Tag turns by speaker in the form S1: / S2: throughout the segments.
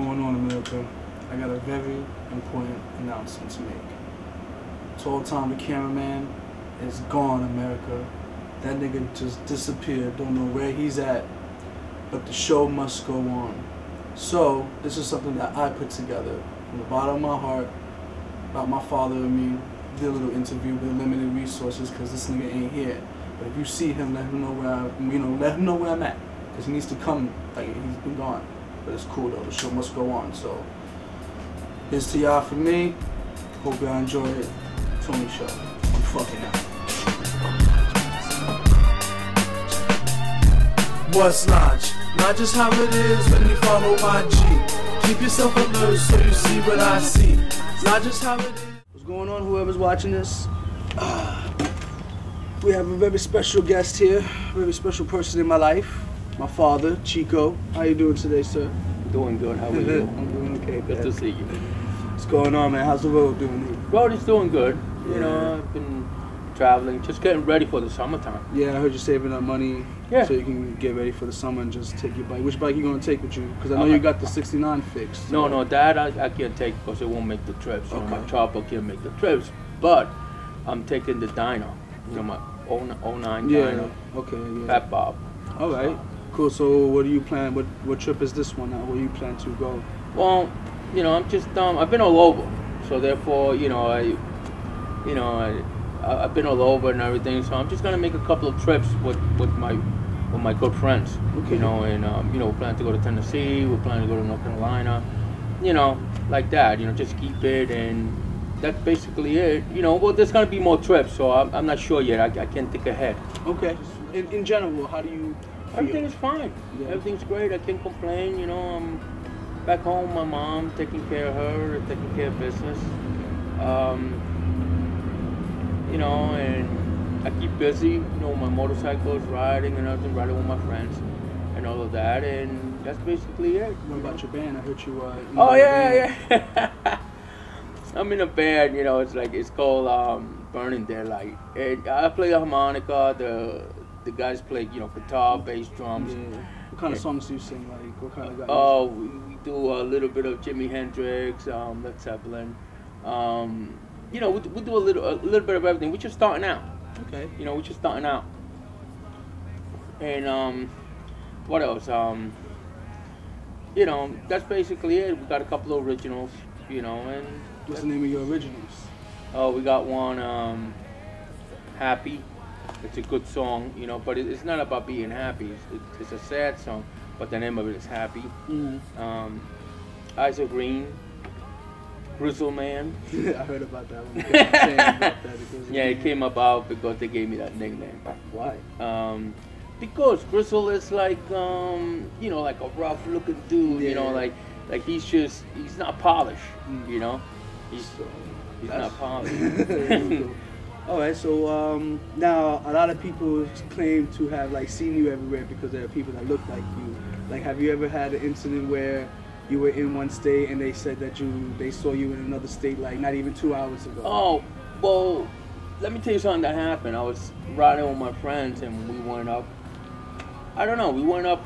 S1: going on, America? I got a very important announcement to make. Told Tom the cameraman is gone, America. That nigga just disappeared. Don't know where he's at. But the show must go on. So, this is something that I put together from the bottom of my heart about my father and me. Did a little interview with limited resources because this nigga ain't here. But if you see him, let him know where let him know where I'm at. Because he needs to come, like, he's been gone. But it's cool though, the show must go on. So, here's to y'all from me. Hope y'all enjoy it. Tony Show. I'm fucking out.
S2: What's Lodge? Not just how it is when you follow my G. Keep yourself alert so you see what I see. Not just how it is.
S1: What's going on, whoever's watching this? We have a very special guest here, a very special person in my life. My father, Chico. How you doing today, sir?
S3: Doing good. How are you?
S1: I'm doing okay,
S3: Good to see you.
S1: What's going on, man? How's the road doing?
S3: Road is doing good.
S1: Yeah.
S3: You know, I've been traveling, just getting ready for the summertime.
S1: Yeah, I heard you're saving up money so you can get ready for the summer and just take your bike. Which bike you gonna take with you? Because I know you got the 69 fixed. So.
S3: No, that I can't take because it won't make the trips. You know, my chopper can't make the trips. But I'm taking the dyno. You know, my 09 dyno.
S1: Okay, yeah.
S3: Fat Bob.
S1: All right. Cool. So, what do you plan? What trip is this one now? Where you plan to go?
S3: Well, you know, I'm just I've been all over, so therefore, I've been all over and everything. So I'm just gonna make a couple of trips with my good friends.
S1: Okay.
S3: You know, and we're planning to go to Tennessee. We're planning to go to North Carolina. You know, like that. You know, just keep it, and that's basically it. You know, well, there's gonna be more trips, so I'm not sure yet. I can't think ahead.
S1: Okay. In general, how do you?
S3: Everything is fine.
S1: Yeah.
S3: Everything's great. I can't complain. You know, I'm back home. My mom taking care of her, taking care of business. You know, and I keep busy. You know, my motorcycles, riding and everything, riding with my friends, and all of that. And that's basically it.
S1: What about your band? I heard you.
S3: Oh yeah. I'm in a band. You know, it's called Burning Daylight. And I play the harmonica. The guys play, you know, guitar, bass, drums.
S1: Yeah. What kind of songs do you sing? Like, what kind of guys?
S3: Oh, we do a little bit of Jimi Hendrix, Led Zeppelin. You know, we do a little bit of everything. We're just starting out.
S1: Okay.
S3: You know, we're just starting out. And what else? You know, that's basically it. We got a couple of originals. You know, and
S1: what's the name of your originals?
S3: Oh, we got one, Happy. It's a good song, you know, but it's not about being happy. It's a sad song, but the name of it is Happy.
S1: Mm-hmm.
S3: Eyes Are Green, Grizzle Man.
S1: I heard about that one. Saying about that,
S3: yeah, it came about because they gave me that nickname.
S1: Why?
S3: Because Grizzle is like, you know, like a rough-looking dude. Yeah. You know, like he's not polished. You know, he's not polished.
S1: All right, so now a lot of people claim to have like seen you everywhere because there are people that look like you. Like, have you ever had an incident where you were in one state and they said that they saw you in another state like not even 2 hours ago?
S3: Oh, well, let me tell you something that happened. I was riding with my friends and we went up. I don't know. We went up.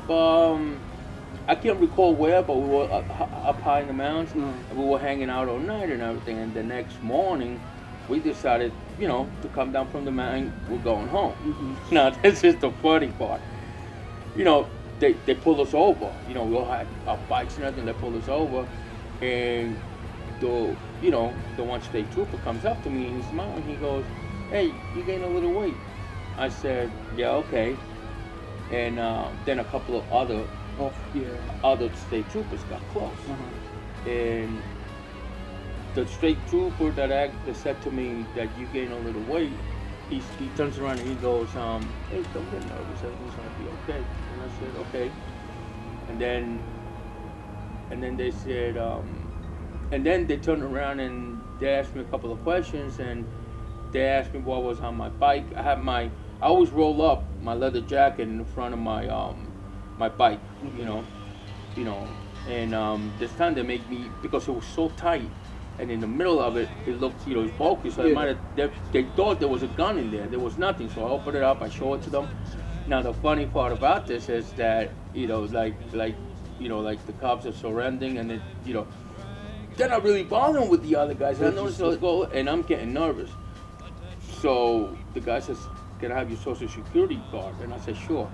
S3: I can't recall where, but we were up high in the mountains and we were hanging out all night and everything. And the next morning, we decided, you know, to come down from the mountain. We're going home. Mm-hmm. Now, this is the funny part. You know, they pull us over. You know, we all had our bikes and everything. They pull us over, and the one state trooper comes up to me and he smiles and he goes, "Hey, you gained a little weight." I said, "Yeah, okay." And then a couple of other state troopers got close, and the state trooper that said to me that you gained a little weight, he turns around and he goes, "Hey, don't get nervous. Everything's gonna be okay." And I said, "Okay." And then they said, and then they turned around and they asked me a couple of questions, and they asked me what was on my bike. I always roll up my leather jacket in the front of my my bike, you know, and this time they make me, because it was so tight. And in the middle of it, it looked, it's bulky, so they thought there was a gun in there. There was nothing, so I opened it up, I showed it to them. Now, the funny part about this is that, like you know, like the cops are surrendering, and then, you know, they're not really bothering with the other guys. And I noticed, and I'm getting nervous. So the guy says, "Can I have your social security card?" And I said, "Sure."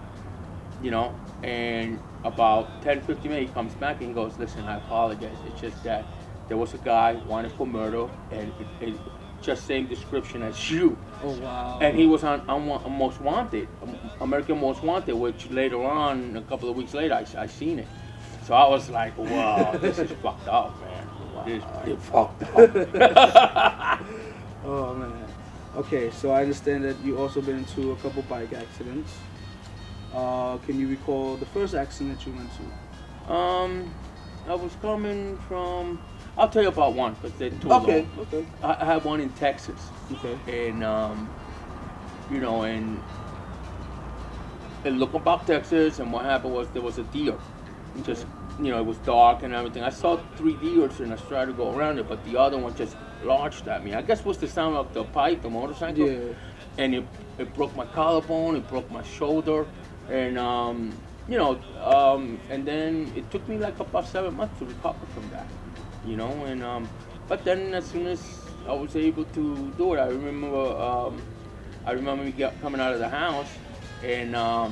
S3: You know, and about 10, 15 minutes, he comes back and he goes, "Listen, I apologize. It's just that there was a guy wanted for murder, and it just same description as you."
S1: Oh, wow.
S3: And he was on Most Wanted, American Most Wanted, which later on, a couple of weeks later, I seen it. So I was like, wow, this is fucked up, man. Wow. This is pretty fucked up.
S1: Oh, man. Okay, so I understand that you also been into a couple bike accidents. Can you recall the first accident you went to?
S3: I was coming from, I'll tell you about one, because they're too long.
S1: Okay.
S3: I had one in Texas.
S1: Okay.
S3: And, you know, and looking back Texas, and what happened was there was a deer. Just, you know, it was dark and everything. I saw 3 deers and I tried to go around it, but the other one just launched at me. I guess it was the sound of the pipe, the motorcycle.
S1: Yeah.
S3: And it broke my collarbone, it broke my shoulder, and you know, and then it took me like about 7 months to recover from that, you know. And but then as soon as I was able to do it, I remember me coming out of the house, and I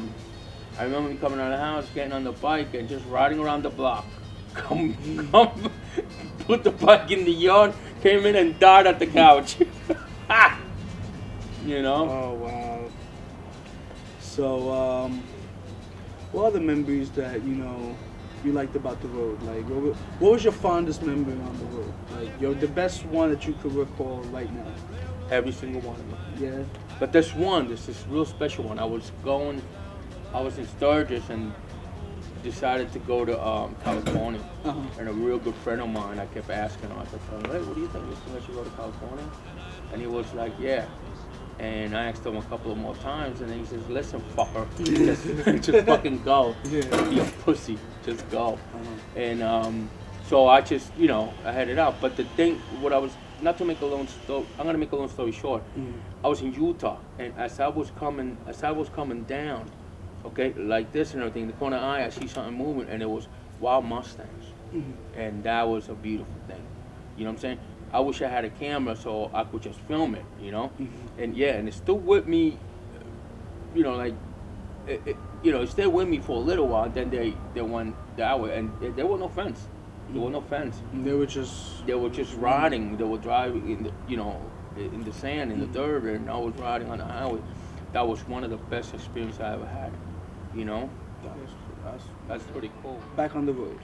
S3: remember me coming out of the house, getting on the bike, and just riding around the block. Come, put the bike in the yard, came in and died at the couch. You know?
S1: Oh, wow. So, what are the memories that, you know, you liked about the road? Like, what was your fondest memory on the road? Like, the best one that you could recall right now?
S3: Every single one of them.
S1: Yeah.
S3: But there's this real special one. I was in Sturgis and decided to go to California. And a real good friend of mine, I kept asking him, I said, "Hey, what do you think? You think I should go to California?" And he was like, "Yeah." And I asked him a couple of more times, and then he says, "Listen, fucker, just fucking go.
S1: Yeah.
S3: You pussy, just go." And so I just, you know, I headed out. But the thing, not to make a long story, I'm gonna make a long story short. I was in Utah, and as I was coming down, okay, like this and everything, in the corner eye, I see something moving, and it was wild Mustangs, and that was a beautiful thing. You know what I'm saying? I wish I had a camera so I could just film it, you know? And yeah, and it's still with me, you know, like, you know, it stayed with me for a little while, then they went that way, and there were no fence. There were no fence.
S1: They were just
S3: riding, they were driving in the, you know, in the sand, in the dirt, and I was riding on the highway. That was one of the best experiences I ever had, you know? That's pretty cool.
S1: Back on the road.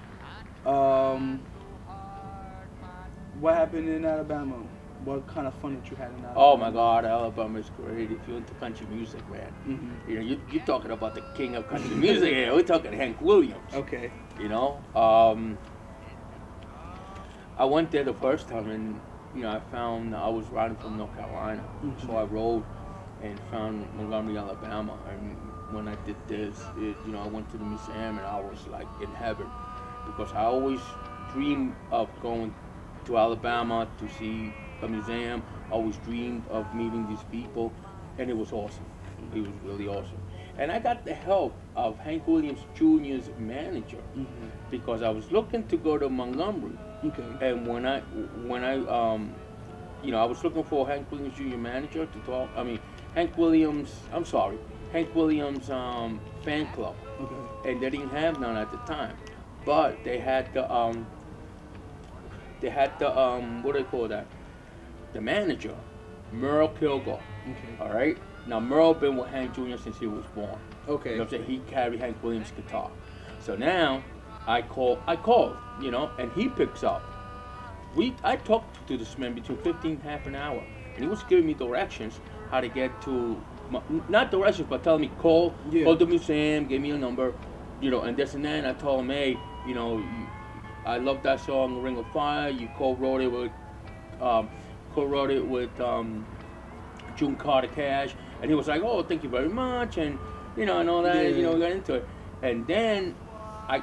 S1: What happened in Alabama? What kind of fun that you had in Alabama?
S3: Oh my God, Alabama is great. If you're into country music, man, you know, you're talking about the king of country music here. We're talking Hank Williams.
S1: Okay.
S3: You know, I went there the first time, and you know, I was riding from North Carolina, so I rode and found Montgomery, Alabama, and when I did this, you know, I went to the museum, and I was like in heaven, because I always dreamed of going to Alabama to see a museum. I always dreamed of meeting these people, and it was awesome. It was really awesome. And I got the help of Hank Williams Jr.'s manager, because I was looking to go to Montgomery.
S1: Okay.
S3: And when I you know, I was looking for Hank Williams Jr. manager to talk. I mean, Hank Williams fan club. Okay. And they didn't have none at the time, but they had the what do they call that? The manager, Merle Kilgore.
S1: Okay.
S3: All right. Now Merle been with Hank Jr. since he was born.
S1: Okay.
S3: You know what I'm saying? He carried Hank Williams' guitar. So now I called, you know, and he picks up. I talked to this man between half an hour, and he was giving me directions how to get to, not directions, but telling me call the museum, give me a number, you know, and this and that. And I told him, hey, you know, I love that song, Ring of Fire. You co-wrote it with June Carter Cash, and he was like, oh, thank you very much, and you know, and all that. You know, we got into it, and then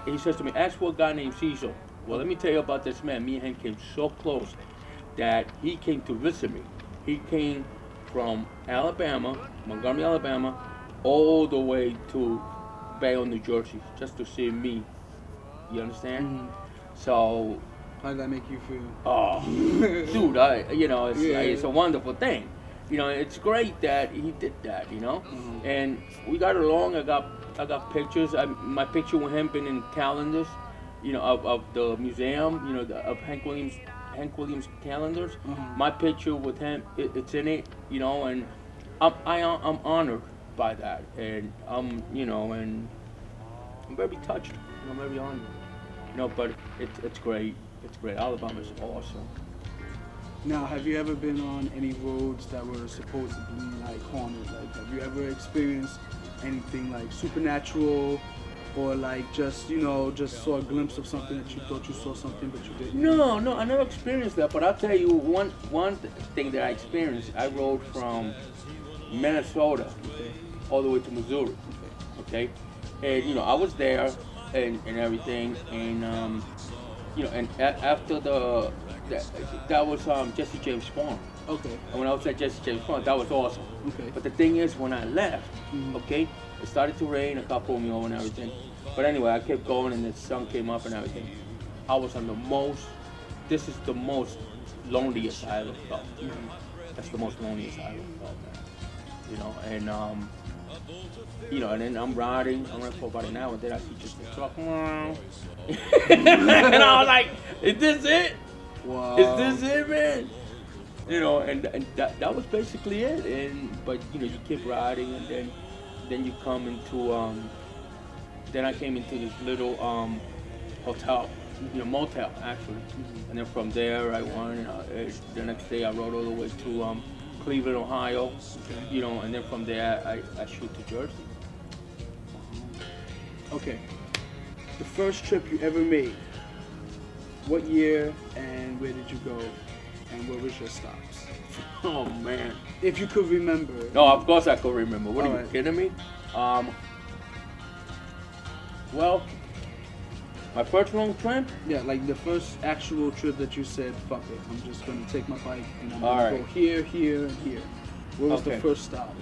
S3: he says to me, ask for a guy named Cecil. Well, let me tell you about this man. Me and him came so close that he came to visit me. He came from Alabama, Montgomery, Alabama, all the way to Bayonne, New Jersey, just to see me You understand?
S1: Mhm.
S3: So,
S1: How did that make you feel?
S3: oh, dude, it's a wonderful thing. You know, it's great that he did that. You know,
S1: Mhm.
S3: and we got along. I got pictures. My picture with him been in calendars. You know, of the museum. You know, of Hank Williams calendars.
S1: Mhm.
S3: My picture with him, it's in it. You know, and I'm honored by that, and and I'm very touched. I'm very honored. You know, but it's great. It's great. Alabama's awesome.
S1: Now, have you ever been on any roads that were supposedly like haunted? Like, have you ever experienced anything like supernatural, or like just saw a glimpse of something that you thought you saw something but you didn't?
S3: No, I never experienced that. But I'll tell you one thing that I experienced. I rode from Minnesota all the way to Missouri. Okay, and I was there and everything, and after that was Jesse James Farm.
S1: Okay.
S3: And when I was at Jesse James Farm, that was awesome.
S1: Okay.
S3: But the thing is, when I left,
S1: Mhm.
S3: okay, it started to rain, a couple of me over and everything. But anyway, I kept going, and the sun came up and everything. I was on this is the most loneliest I ever felt. That's the most loneliest I ever felt, man. And then I'm riding for about an hour, and then I see just a truck. And I was like, is this it?
S1: Wow.
S3: Is this it, man? And that was basically it. But you keep riding, and then you come into then I came into this little hotel, motel actually.
S1: Mhm.
S3: And then from there I went. The next day I rode all the way to Cleveland, Ohio.
S1: Okay.
S3: And then from there I shoot to Jersey.
S1: Okay. The first trip you ever made. What year and where did you go? And what was your stops?
S3: Oh man.
S1: If you could remember.
S3: No, of course I could remember. What are you
S1: Alright.
S3: kidding me? Well, my first long trip.
S1: Yeah, like the first actual trip that you said, fuck it, I'm just gonna take my bike and I'm gonna
S3: Alright.
S1: go here, here, and here. What was the
S3: Okay.
S1: first stop?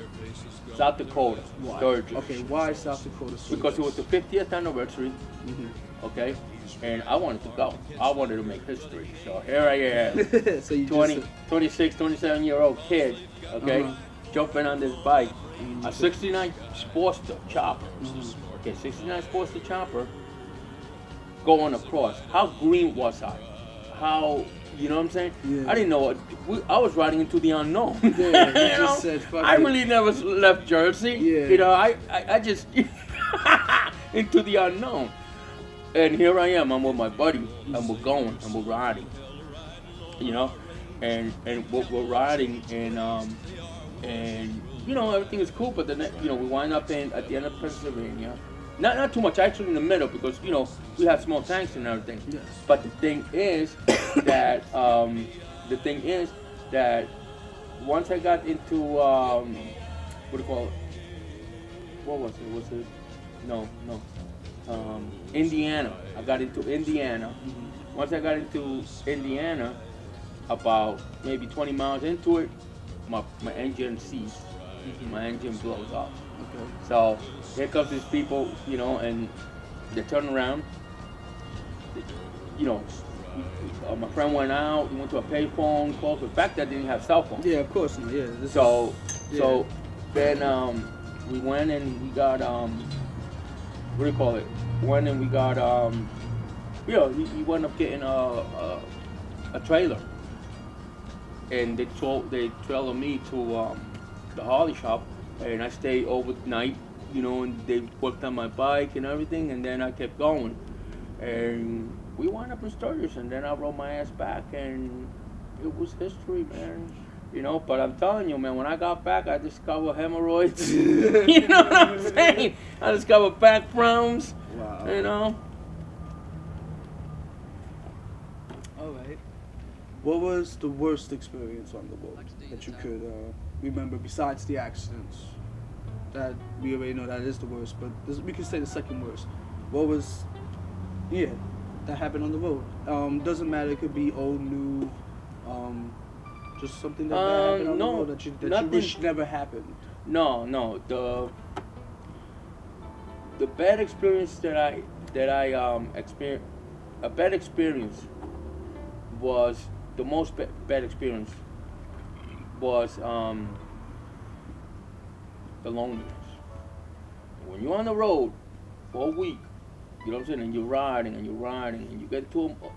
S3: South Dakota,
S1: Why?
S3: Sturgis.
S1: Okay, why South Dakota?
S3: Because it was the 50th anniversary,
S1: Mm-hmm.
S3: okay? And I wanted to go. I wanted to make history. So here I am,
S1: So you
S3: 20, 26, 27-year-old kid, okay?
S1: Uh-huh.
S3: Jumping on this bike,
S1: Mhm.
S3: a 69 Sportster chopper.
S1: Mhm.
S3: Okay, 69 Sportster chopper, going across. How green was I? How, you know what I'm saying?
S1: Yeah.
S3: I didn't know what, I was riding into the unknown.
S1: Yeah, you
S3: You
S1: just said, fuck
S3: I
S1: it.
S3: really never left Jersey.
S1: Yeah.
S3: I just, into the unknown. And here I am, I'm with my buddy, and we're going, and we're riding. And we're riding, and everything is cool, but then, we wind up at the end of Pennsylvania. Not too much, actually in the middle, because, we have small tanks and everything.
S1: Yes.
S3: But the thing is that, once I got into, what do you call it? What was it? No. Indiana. I got into Indiana.
S1: Mhm.
S3: Once I got into Indiana, about maybe 20 miles into it, my engine seized. My engine blows off.
S1: Okay.
S3: So here comes these people, and they turn around. My friend went out. He went to a payphone, called. The fact that they didn't have cell phones.
S1: Yeah, of course not. Yeah.
S3: So
S1: Yeah.
S3: then we went and we got what do you call it? Went and we got he wound up getting a trailer, and they trailered me to the Harley shop, and I stayed overnight, and they worked on my bike and everything, and then I kept going, and we wound up in Sturgis, and then I rode my ass back, and it was history, man. But I'm telling you, man, when I got back, I discovered hemorrhoids. You know what I'm saying? I discovered back problems.
S1: Wow. All right. What was the worst experience on the road that you could remember besides the accidents? That we already know that is the worst, but we can say the second worst. What was, that happened on the road? Doesn't matter. It could be old, new, just something that happened on the road that you wish never happened.
S3: No. The bad experience that that I experienced, a bad experience was the most bad experience was the loneliness. When you're on the road for a week, you know what I'm saying, and you're riding and you get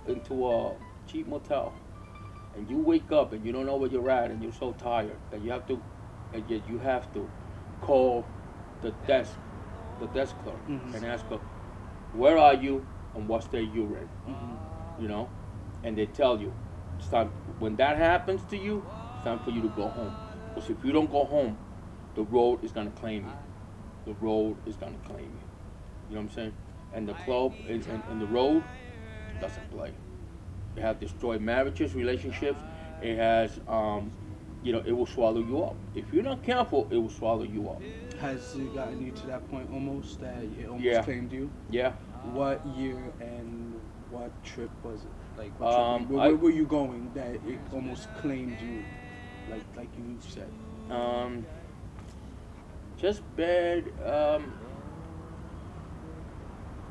S3: into a cheap motel, and you wake up and you don't know where you're at, and you're so tired that you have to, and yet you have to call the desk clerk and ask her, where are you and what state you're in, you know, and they tell you, it's time. When that happens to you, it's time for you to go home. Because if you don't go home, the road is gonna claim you. The road is gonna claim you. You know what I'm saying? And the club and the road doesn't play. It has destroyed marriages, relationships. It has, you know, it will swallow you up. If you're not careful, it will swallow you up.
S1: Has it gotten you to that point almost that it almost claimed you?
S3: Yeah.
S1: What year and what trip was it? Like, what trip, where were you going that it almost claimed you, like you said?
S3: Just bad.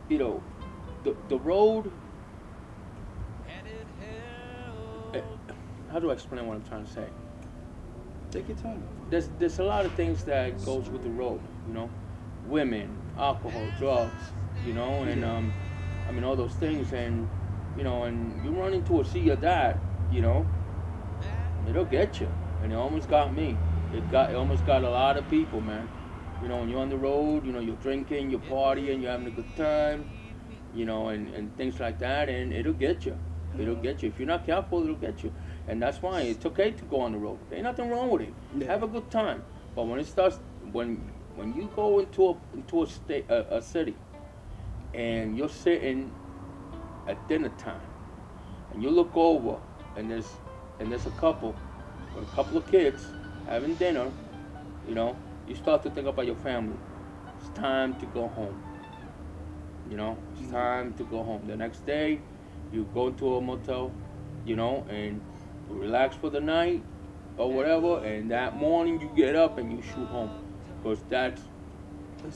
S3: You know, the road. How do I explain what I'm trying to say?
S1: Take your time.
S3: There's a lot of things that goes with the road. You know, women, alcohol, drugs. You know, and I mean all those things, and you know, and you run into a sea of that. You know, it'll get you, and it almost got me. It almost got a lot of people, man. You know, when you're on the road, you know, you're drinking, you're partying, you're having a good time, you know, and things like that, and it'll get you. It'll get you. If you're not careful, it'll get you. And that's why it's okay to go on the road. There ain't nothing wrong with it. Yeah. Have a good time. But when it starts, when you go into a city, and you're sitting at dinner time, and you look over, and there's a couple with a couple of kids having dinner, you know, you start to think about your family. It's time to go home. You know, it's time to go home. The next day, you go to a motel, you know, and you relax for the night or whatever, and that morning you get up and you shoot home. Because that's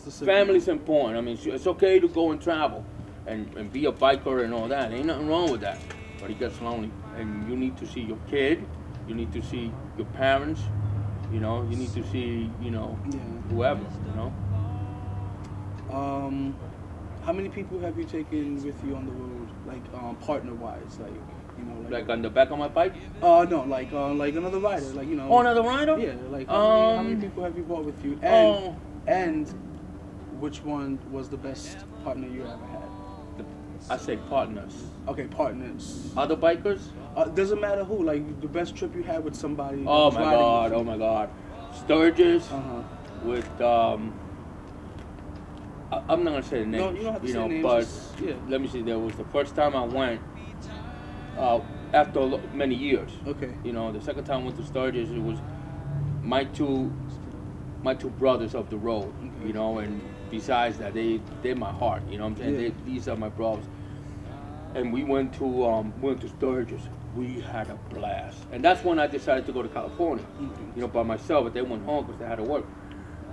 S3: the family's important. I mean, it's okay to go and travel and be a biker and all that. Ain't nothing wrong with that. But it gets lonely. And you need to see your kid. You need to see your parents. You know, you need to see, you know, whoever, you know.
S1: How many people have you taken with you on the road, like partner-wise, like, you know,
S3: like on the back of my bike?
S1: No, like another rider, like, you know.
S3: Oh, another rider?
S1: Yeah, like how many people have you brought with you, and which one was the best partner you ever had?
S3: I say partners.
S1: Okay, partners.
S3: Other bikers?
S1: Doesn't matter who. Like the best trip you had with somebody.
S3: Oh my God. Sturgis with I'm not gonna say the names.
S1: No, you don't have to say names.
S3: But let me see. There was the first time I went after many years.
S1: Okay.
S3: You know, the second time I went to Sturgis, it was my two brothers of the road. Okay. You know, and besides that, they're my heart. You know what I'm saying? Yeah. These are my brothers. And we went to Sturgis. We had a blast, and that's when I decided to go to California. You know, by myself. But they went home because they had to work.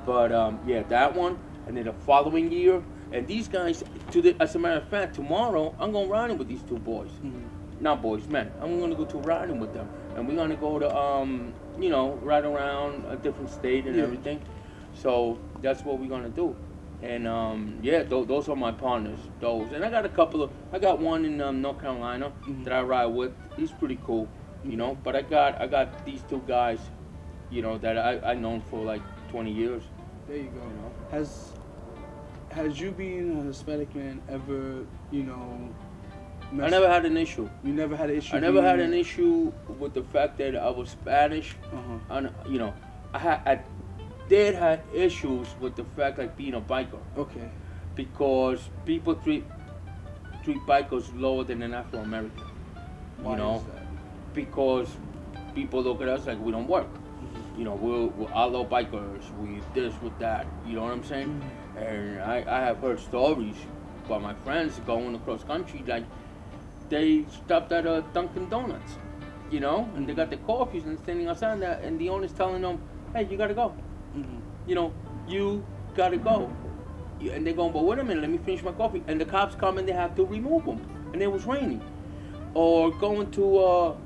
S3: But yeah, that one, and then the following year, and these guys. As a matter of fact, tomorrow I'm going riding with these two boys. Not boys, men. I'm going to go to riding with them, and we're going to go to you know, ride around a different state and everything. So that's what we're going to do. And yeah, those are my partners. Those, and I got one in North Carolina that I ride with. He's pretty cool, you know. But I got these two guys, you know, that I known for like 20 years.
S1: There you go. You know? Has you being a Hispanic man ever, you know?
S3: I never had an issue.
S1: You never had an issue.
S3: I never had an issue with the fact that I was Spanish. And, you know, I did have issues with the fact like being a biker.
S1: Okay.
S3: Because people treat bikers lower than an Afro-American.
S1: Why
S3: you know?
S1: Is that?
S3: Because people look at us like we don't work. You know, we're outlaw bikers, we this, with that. You know what I'm saying? And I have heard stories about my friends going across country, like they stopped at a Dunkin' Donuts, you know, and they got their coffees and standing outside that, and the owner's telling them, hey, you gotta go. You know, you gotta go. and they're going, but wait a minute, let me finish my coffee. And the cops come and they have to remove them. And it was raining. Or going to a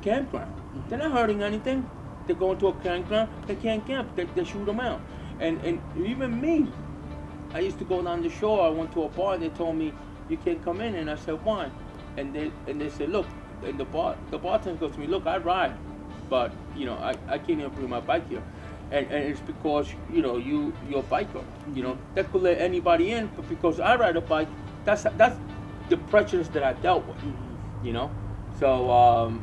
S3: campground. They're not hurting anything. They're going to a campground. They can't camp. They shoot them out. And even me, I used to go down the shore. I went to a bar and they told me you can't come in. And I said, why? And they said, look. And the bartender goes to me, look, I ride, but you know I can't even bring my bike here. And it's because you're a biker. That could let anybody in, but because I ride a bike, that's the pressures that I dealt with. So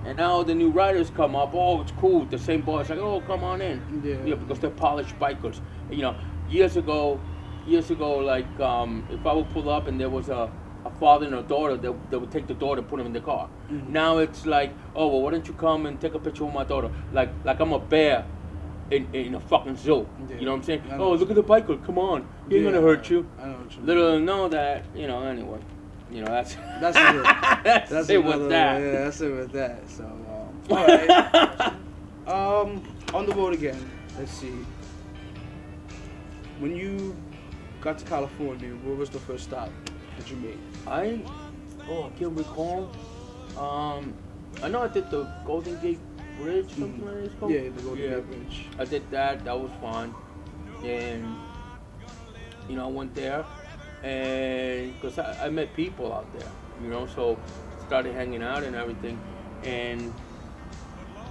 S3: and now the new riders come up. Oh, it's cool. The same boys like, oh, come on in. Yeah, because they're polished bikers. Years ago, like if I would pull up and there was a father and a daughter, they would take the daughter and put them in the car. Now it's like, oh, well, why don't you come and take a picture with my daughter? Like I'm a bear in a fucking zoo. Yeah. You know what I'm saying? Oh, look at the biker. Come on. He ain't gonna hurt you.
S1: I know what you mean.
S3: Little know that, anyway. That's it.
S1: That's it with that. Yeah, that's it with that. So, all right. On the road again. Let's see. When you got to California, what was the first stop that you made?
S3: I can't recall. I know I did the Golden Gate Bridge, something like that it's called.
S1: Yeah, the Golden Gate Bridge.
S3: I did that. That was fun. And I went there, and because I met people out there, so started hanging out and everything, and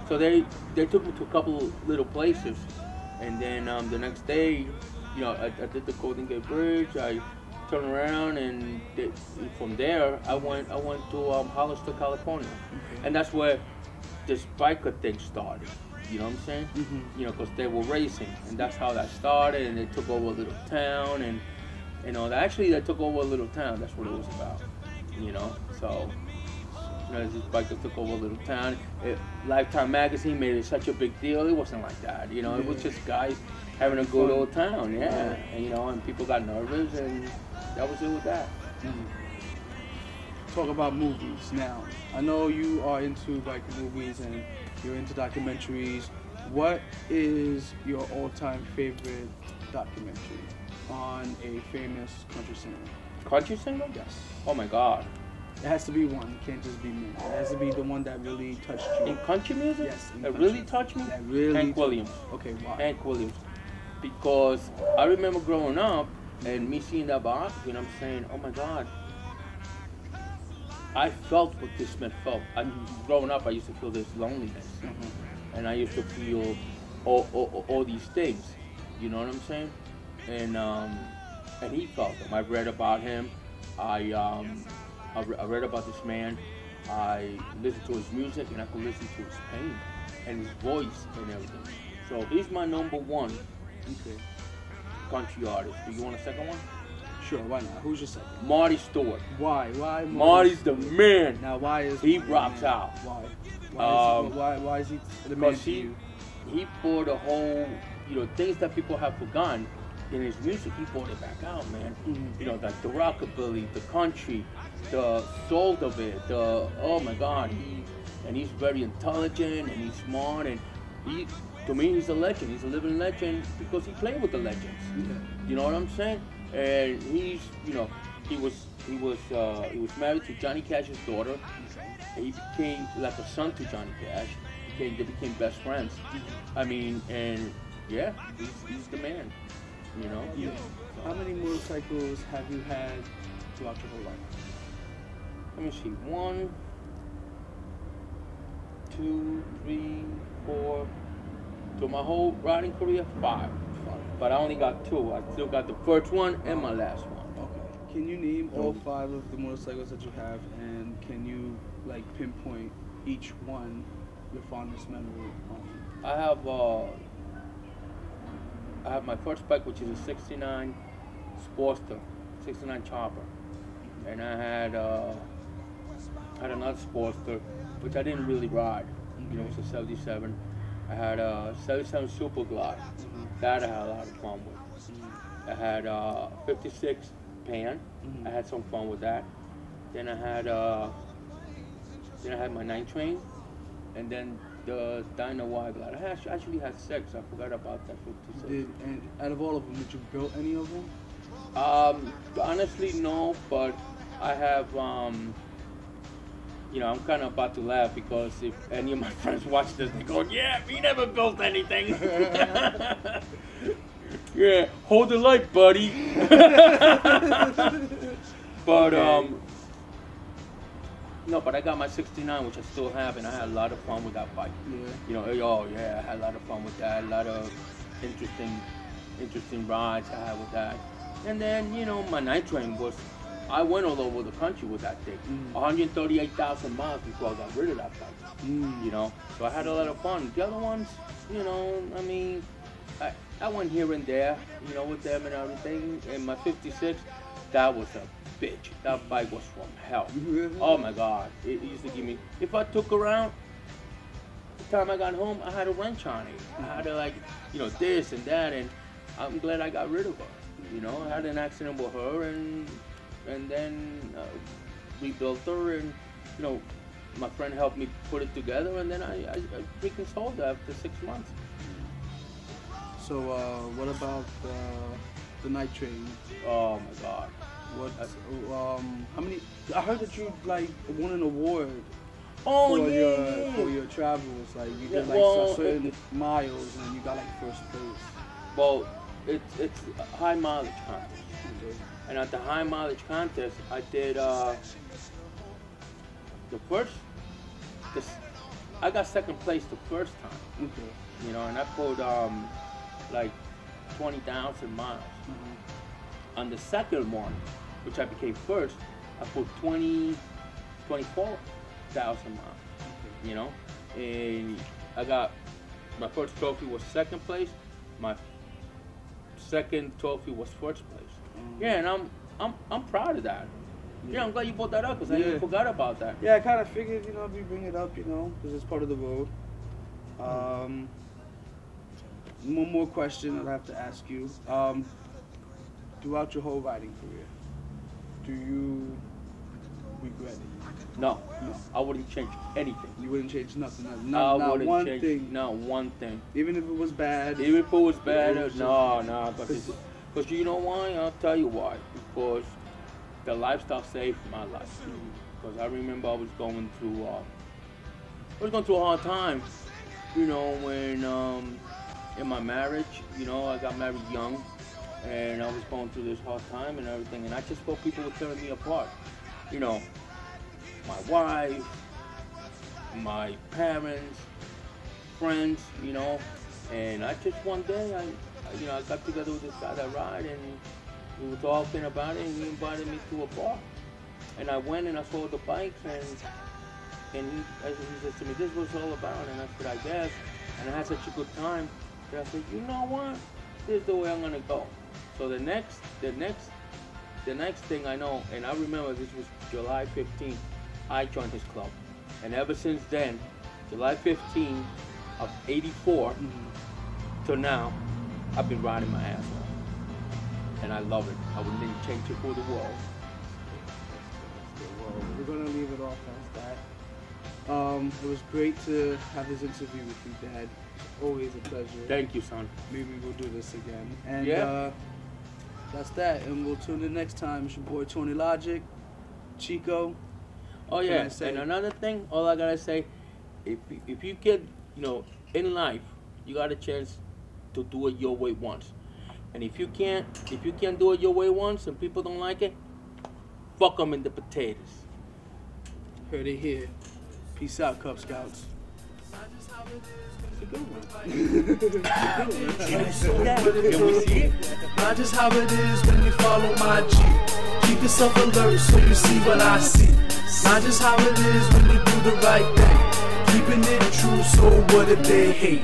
S3: so they took me to a couple little places, and then the next day, I did the Golden Gate Bridge. I turned around, and from there I went to Hollister, California, and that's where this biker thing started. You know what I'm saying? Because they were racing, and that's how that started. And they took over a little town, and all that. Actually, they took over a little town. That's what it was about. So these bikers took over a little town. Lifetime magazine made it such a big deal. It wasn't like that. It was just guys having a good old town. Yeah, and people got nervous, and that was it with that.
S1: Talk about movies now. I know you are into biker movies and you're into documentaries. What is your all-time favorite documentary on a famous country singer?
S3: Country singer?
S1: Yes.
S3: Oh my God.
S1: It has to be one. It can't just be me. It has to be the one that really touched you.
S3: In country music?
S1: Yes.
S3: That really touched me?
S1: That really
S3: Hank Williams.
S1: Okay, why?
S3: Hank Williams. Because I remember growing up and me seeing that biography, and I'm saying, oh my God, I felt what this man felt. Growing up, I used to feel this loneliness, and I used to feel all these things. You know what I'm saying? And he felt them. I read about him. I read about this man. I listened to his music, and I could listen to his pain and his voice and everything. So he's my number one country artist. Do you want a second one?
S1: Sure, why not? Who's your second?
S3: Marty Stewart.
S1: Why?
S3: Marty's the man.
S1: Now, why is
S3: he rocks out?
S1: Why? Why is he the man for you?
S3: He brought a whole, things that people have forgotten in his music. He brought it back out, man. Like the rockabilly, the country, the soul of it. Oh my God. He's very intelligent and he's smart, and to me, he's a legend. He's a living legend because he played with the legends. You know what I'm saying? And he was married to Johnny Cash's daughter. And he became like a son to Johnny Cash. They became best friends. I mean, and yeah, he's the man.
S1: Yeah. How many motorcycles have you had throughout your whole life?
S3: Let me see. 1, 2, 3, 4. So my whole riding career, 5. But I only got 2. I still got the first one and my last one.
S1: Okay. Can you name all 5 of the motorcycles that you have, and can you pinpoint each one your fondest memory on?
S3: I have my first bike, which is a '69 Sportster, '69 Chopper, and I had another Sportster, which I didn't really ride. It was a '77. I had a '77 Super Glide. That I had a lot of fun with. I had a '56 Pan. I had some fun with that. Then I had my 9 Train, and then the Dyna Wide Glide. I actually had 6. I forgot about that 56.
S1: And out of all of them, did you build any of them?
S3: Honestly, no, but I have, you know, I'm kind of about to laugh because if any of my friends watch this, they go, yeah, we never built anything. Yeah, hold the light, buddy. But, no, but I got my 69, which I still have, and I had a lot of fun with that bike.
S1: Yeah.
S3: You know, oh yeah, I had a lot of fun with that. A lot of interesting rides I had with that. And then, you know, my night train was, I went all over the country with that thing. 138,000 miles before I got rid of that bike. You know, so I had a lot of fun. The other ones, you know, I mean, I went here and there, you know, with them and everything. And my 56, that was a bitch. That bike was from hell. Oh my God. It used to give me, if I took around, the time I got home, I had a wrench on it. I had to, like, you know, this and that, and I'm glad I got rid of her. You know, I had an accident with her, and then rebuilt her, and, you know, my friend helped me put it together, and then I freaking sold her after 6 months.
S1: So what about the night train?
S3: Oh my God.
S1: What? How many? I heard that you like won an award.
S3: Oh,
S1: for
S3: yeah.
S1: For your travels, like you did like certain miles, and you got like first place.
S3: Well, it's a high mileage contest, and at the high mileage contest, I did I got second place the first time.
S1: Okay.
S3: You know, and I put like 20,000 miles. On the second one, which I became first, I put 24,000 miles. You know, and I got my first trophy was second place. My second trophy was first place. Yeah, and I'm proud of that. Yeah, I'm glad you brought that up because I even forgot about that.
S1: Yeah, I kind of figured, you know, if you bring it up, you know, because it's part of the road. One more question I'll have to ask you. Throughout your whole riding career, do you regret it?
S3: No, I wouldn't change anything.
S1: You wouldn't change nothing. Not one thing.
S3: Not one thing.
S1: Even if it was bad.
S3: Even if it was bad, no. Because you know why? I'll tell you why. Because the lifestyle saved my life. Because I remember I was going through a hard time. You know, when in my marriage, you know, I got married young, and I was going through this hard time and everything, and I just felt people were tearing me apart. You know, my wife, my parents, friends, you know, and I just one day, I got together with this guy that ride, and we were talking about it, and he invited me to a bar, and I went and I saw the bikes, and he said to me, "This was all about," and I said, "I guess," and I had such a good time that I said, "You know what? This is the way I'm gonna go." So the next thing I know, and I remember this was July 15th, I joined his club. And ever since then, July 15th of 84 till now, I've been riding my ass off. And I love it. I wouldn't change it for the world.
S1: Well, we're gonna leave it off as that. It was great to have this interview with you, Dad. It's always a pleasure.
S3: Thank you, son.
S1: Maybe we'll do this again. And that's that. And we'll tune in next time. It's your boy Tony Logic, Chico.
S3: Oh yeah. And another thing, all I gotta say, if you get, you know, in life, you got a chance to do it your way once. And if you can't do it your way once and people don't like it, fuck them in the potatoes.
S1: Heard it here. Peace out, Cub Scouts. It's a good one.
S2: Can we see it? Not just how it is when you follow my G. Keep yourself alert so you see what I see. Not just how it is when you do the right thing. Keeping it true, so what if they hate?